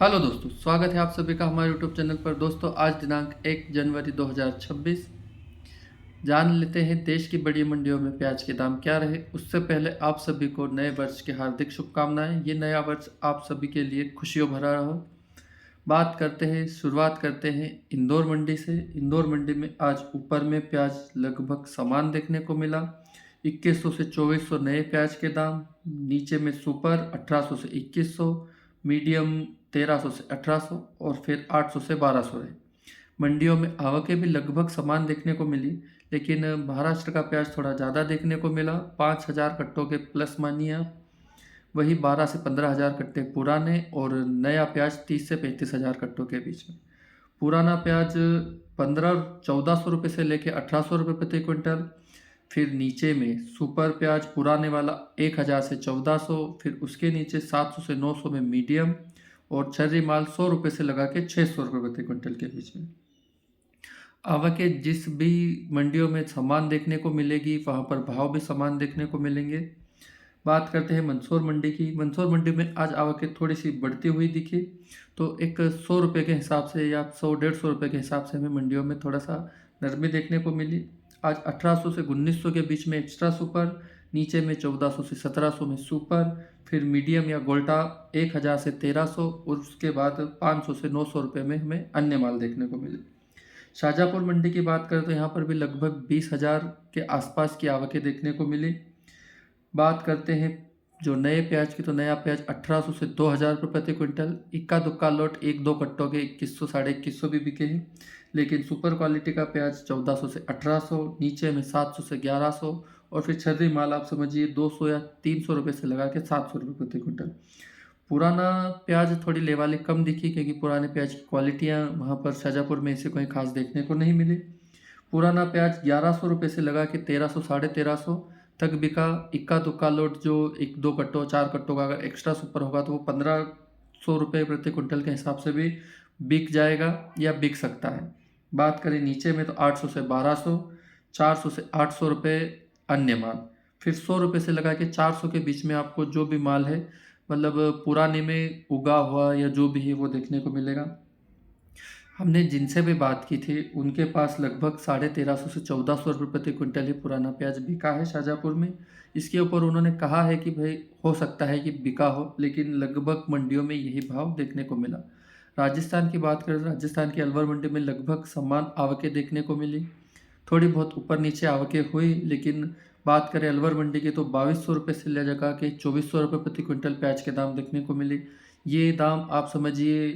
Hello दोस्तों, स्वागत है आप सभी का हमारे यूट्यूब चैनल पर। दोस्तों, आज दिनांक 1 जनवरी 2026। जान लेते हैं देश की बड़ी मंडियों में प्याज के दाम क्या रहे। उससे पहले आप सभी को नए वर्ष की हार्दिक शुभकामनाएं। ये नया वर्ष आप सभी के लिए खुशियों भरा रहो। शुरुआत करते हैं इंदौर मंडी से। इंदौर मंडी में आज ऊपर में प्याज लगभग समान देखने को मिला। 2100 से 2400 नए प्याज के दाम। नीचे में सुपर 1800 से 2100, मीडियम 1300 से 1800 और फिर 800 से 1200 रहे। मंडियों में आवकें भी लगभग समान देखने को मिली, लेकिन महाराष्ट्र का प्याज थोड़ा ज़्यादा देखने को मिला। 5000 कट्टों के प्लस मानिए आप। वही 12 से 15,000 कट्टे पुराने और नया प्याज 30 से 35,000 कट्टों के बीच में। पुराना प्याज 1400 रुपये से लेके 1800 रुपये प्रति क्विंटल। फिर नीचे में सुपर प्याज पुराने वाला 1000 से 1400, फिर उसके नीचे 700 से 900 में मीडियम, और छर्री माल 100 रुपये से लगा के 600 रुपये प्रति क्विंटल के बीच में। आवकें जिस भी मंडियों में समान देखने को मिलेगी, वहाँ पर भाव भी समान देखने को मिलेंगे। बात करते हैं मंदसौर मंडी की। मंदसौर मंडी में आज आवकें थोड़ी सी बढ़ती हुई दिखी, तो एक 100 रुपये के हिसाब से या 100-150 रुपये के हिसाब से हमें मंडियों में थोड़ा सा नरमी देखने को मिली। आज 1800 से 1900 के बीच में एक्स्ट्रा सुपर, नीचे में 1400 से 1700 में सुपर, फिर मीडियम या गोल्टा 1000 से 1300 और उसके बाद 500 से 900 रुपये में हमें अन्य माल देखने को मिले। शाहजहाँपुर मंडी की बात करें तो यहाँ पर भी लगभग 20,000 के आसपास की आवकें देखने को मिली। बात करते हैं जो नए प्याज की, तो नया प्याज 1800 से 2000 रुपये प्रति क्विंटल। इक्का दुक्का लोट 1-2 कट्टों के 2100 2150 भी बिके हैं, लेकिन सुपर क्वालिटी का प्याज 1400 से 1800, नीचे में 700 से 1100 और फिर छर्री माल आप समझिए 200 या 300 रुपये से लगा के 700 रुपये प्रति क्विंटल। पुराना प्याज थोड़ी लेवाली कम दिखी, क्योंकि पुराने प्याज की क्वालिटियाँ वहाँ पर शाहजहाँपुर में ऐसे कोई खास देखने को नहीं मिली। पुराना प्याज 1100 रुपये से लगा के 1300 1350 तक बिका। इक्का दुक्का लोट जो 1-2 कट्टों 4 कट्टों का अगर एक्स्ट्रा सुपर होगा तो वो 1500 रुपये प्रति क्विंटल के हिसाब से भी बिक जाएगा या बिक सकता है। बात करें नीचे में तो 800 से 1200, 400 से 800 रुपये अन्य माल, फिर 100 रुपये से लगा के 400 के बीच में आपको जो भी माल है, मतलब पुराने में उगा हुआ या जो भी है, वो देखने को मिलेगा। हमने जिनसे भी बात की थी उनके पास लगभग 1350 से 1400 रुपये प्रति क्विंटल ही पुराना प्याज बिका है शाहजहाँपुर में। इसके ऊपर उन्होंने कहा है कि भाई हो सकता है कि बिका हो, लेकिन लगभग मंडियों में यही भाव देखने को मिला। राजस्थान की बात करें तो राजस्थान की अलवर मंडी में लगभग समान आवकें देखने को मिली। थोड़ी बहुत ऊपर नीचे आवकें हुई, लेकिन बात करें अलवर मंडी की तो 2200 रुपये से ले जगह के 2400 रुपये प्रति क्विंटल प्याज के दाम देखने को मिले। ये दाम आप समझिए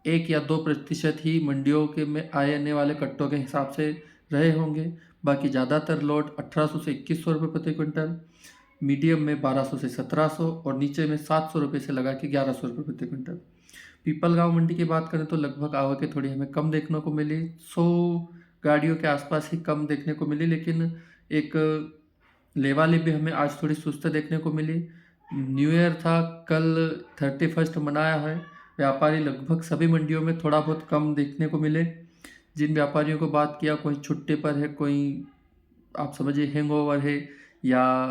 1 या 2% ही मंडियों के में आने वाले कट्टों के हिसाब से रहे होंगे। बाकी ज़्यादातर लोट 1800 से 2100 रुपये प्रति क्विंटल, मीडियम में 1200 से 1700 और नीचे में 700 रुपये से लगा के 1100 रुपये प्रति क्विंटल। पीपलगांव मंडी की बात करें तो लगभग आवकें थोड़ी हमें कम देखने को मिली। 100 गाड़ियों के आसपास ही कम देखने को मिली, लेकिन एक लेवाली भी हमें आज थोड़ी सुस्त देखने को मिली। न्यू ईयर था कल, 31 मनाया है। व्यापारी लगभग सभी मंडियों में थोड़ा बहुत कम देखने को मिले। जिन व्यापारियों को बात किया, कोई छुट्टी पर है, कोई आप समझिए हैंगओवर है, या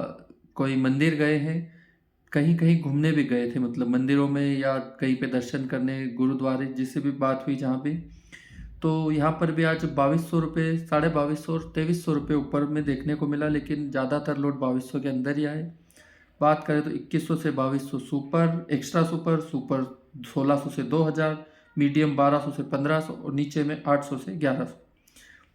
कोई मंदिर गए हैं, कहीं कहीं घूमने भी गए थे, मतलब मंदिरों में या कहीं पे दर्शन करने, गुरुद्वारे, जिससे भी बात हुई जहाँ भी, तो यहाँ पर भी आज 2200 रुपये, 2250 और 2300 रुपये ऊपर में देखने को मिला, लेकिन ज़्यादातर लोट 2200 के अंदर ही आए। बात करें तो 2100 से 2200 सुपर, एक्स्ट्रा सुपर, सुपर 1600 से 2000, मीडियम 1200 से 1500 और नीचे में 800 से 1100।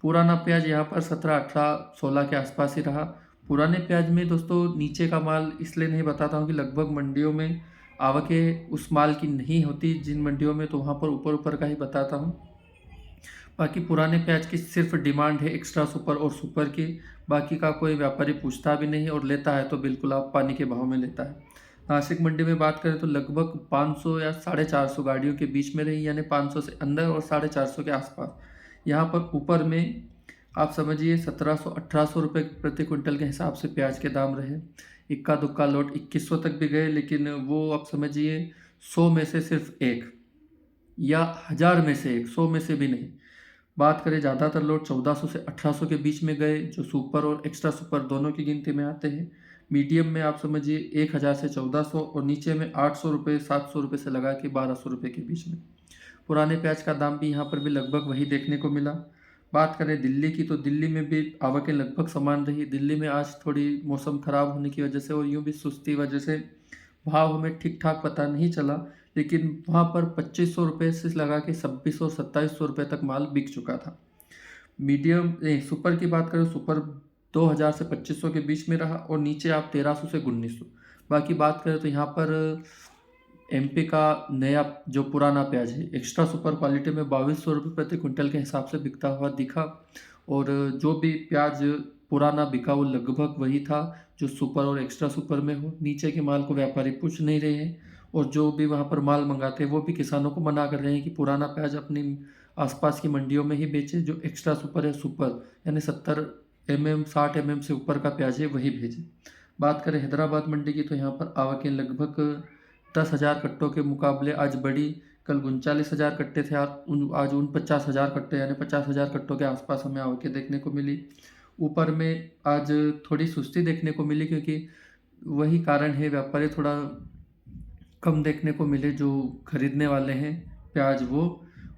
पुराना प्याज यहाँ पर 17, 18, 16 के आसपास ही रहा। पुराने प्याज में दोस्तों नीचे का माल इसलिए नहीं बताता हूँ कि लगभग मंडियों में आवकें उस माल की नहीं होती जिन मंडियों में, तो वहाँ पर ऊपर ऊपर का ही बताता हूँ। बाकी पुराने प्याज की सिर्फ डिमांड है एक्स्ट्रा सुपर और सुपर की, बाकी का कोई व्यापारी पूछता भी नहीं, और लेता है तो बिल्कुल आप पानी के भाव में लेता है। नासिक मंडी में बात करें तो लगभग 500 या 450 गाड़ियों के बीच में रही, यानी 500 से अंदर और 450 के आसपास। यहाँ पर ऊपर में आप समझिए 1700-1800 रुपये प्रति क्विंटल के हिसाब से प्याज के दाम रहे। इक्का दुक्का लोट 2100 तक भी गए, लेकिन वो आप समझिए 100 में से सिर्फ एक या 1000 में से एक, 100 में से भी नहीं। बात करें ज़्यादातर लोट 1400 से 1800 के बीच में गए, जो सुपर और एक्स्ट्रा सुपर दोनों की गिनती में आते हैं। मीडियम में आप समझिए 1000 से 1400 और नीचे में 800 रुपये 700 रुपये से लगा के 1200 रुपये के बीच में। पुराने प्याज का दाम भी यहाँ पर भी लगभग वही देखने को मिला। बात करें दिल्ली की, तो दिल्ली में भी आवकें लगभग समान रही। दिल्ली में आज थोड़ी मौसम ख़राब होने की वजह से और यूँ भी सुस्ती वजह से भाव हमें ठीक ठाक पता नहीं चला, लेकिन वहाँ पर 2500 रुपये से लगा के 2600 और 2700 रुपये तक माल बिक चुका था। सुपर की बात करें, सुपर 2000 से 2500 के बीच में रहा और नीचे आप 1300 से 1900। बाकी बात करें तो यहाँ पर एमपी का नया जो पुराना प्याज है एक्स्ट्रा सुपर क्वालिटी में 2200 रुपये प्रति क्विंटल के हिसाब से बिकता हुआ दिखा। और जो भी प्याज पुराना बिका वो लगभग वही था जो सुपर और एक्स्ट्रा सुपर में हो। नीचे के माल को व्यापारी पूछ नहीं रहे हैं और जो भी वहाँ पर माल मंगाते हैं वो भी किसानों को मना कर रहे हैं कि पुराना प्याज अपनी आसपास की मंडियों में ही बेचे, जो एक्स्ट्रा सुपर है सुपर यानी 70 mm 60 mm से ऊपर का प्याज है वही भेजे। बात करें हैदराबाद मंडी की, तो यहाँ पर आवकें लगभग 10,000 कट्टों के मुकाबले आज बढ़ी। कल 39,000 कट्टे थे, आज 49,000 कट्टे यानी 50,000 कट्टों के आसपास हमें आवकें देखने को मिली। ऊपर में आज थोड़ी सुस्ती देखने को मिली क्योंकि वही कारण है व्यापारी थोड़ा कम देखने को मिले जो खरीदने वाले हैं प्याज वो।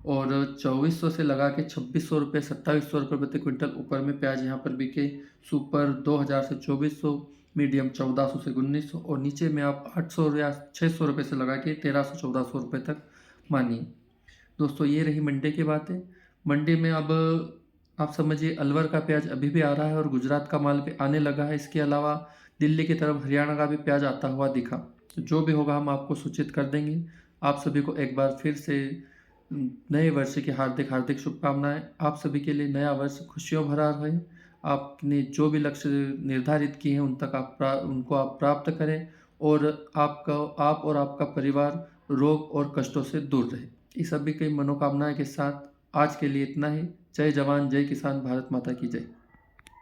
और 2400 से लगा के 2600 रुपये 2700 रुपये प्रति क्विंटल ऊपर में प्याज यहाँ पर बिके। सुपर 2000 से 2400, मीडियम 1400 से 1900 और नीचे में आप 800 या 600 रुपये से लगा के 1300-1400 रुपये तक मानिए। दोस्तों ये रही मंडी की बातें। मंडी में अब आप समझिए अलवर का प्याज अभी भी आ रहा है और गुजरात का माल भी आने लगा है। इसके अलावा दिल्ली की तरफ हरियाणा का भी प्याज आता हुआ दिखा। तो जो भी होगा हम आपको सूचित कर देंगे। आप सभी को एक बार फिर से नए वर्ष की हार्दिक हार्दिक शुभकामनाएं। आप सभी के लिए नया वर्ष खुशियों भरा रहे। आपने जो भी लक्ष्य निर्धारित किए हैं उनको आप प्राप्त करें और आप और आपका परिवार रोग और कष्टों से दूर रहे। इस सभी की मनोकामनाएं के साथ आज के लिए इतना ही। जय जवान जय किसान, भारत माता की जय।